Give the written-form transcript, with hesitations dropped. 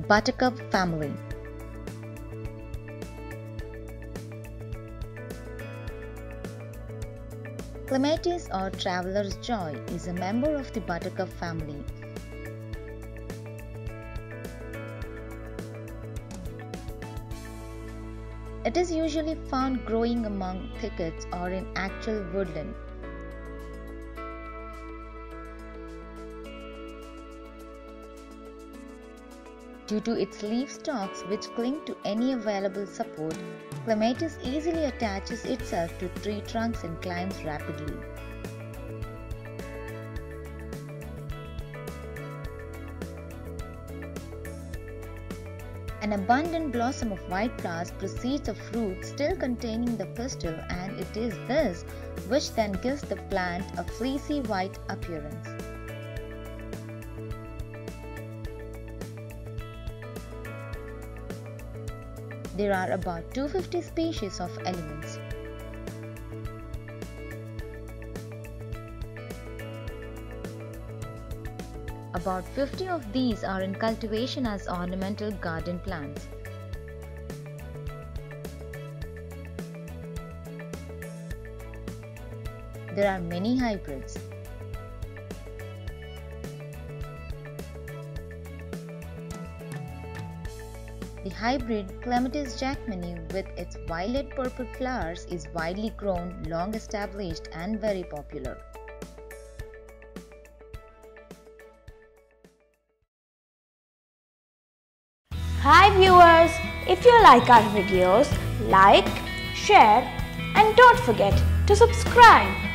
Buttercup family. Clematis or traveler's joy is a member of the Buttercup family. It is usually found growing among thickets or in actual woodland. Due to its leaf stalks which cling to any available support, Clematis easily attaches itself to tree trunks and climbs rapidly. An abundant blossom of white flowers precedes a fruit still containing the pistil, and it is this which then gives the plant a fleecy white appearance. There are about 250 species of elements. About 50 of these are in cultivation as ornamental garden plants. There are many hybrids. The hybrid Clematis jackmani with its violet-purple flowers is widely grown, long established and very popular. Hi viewers, if you like our videos, like, share and don't forget to subscribe.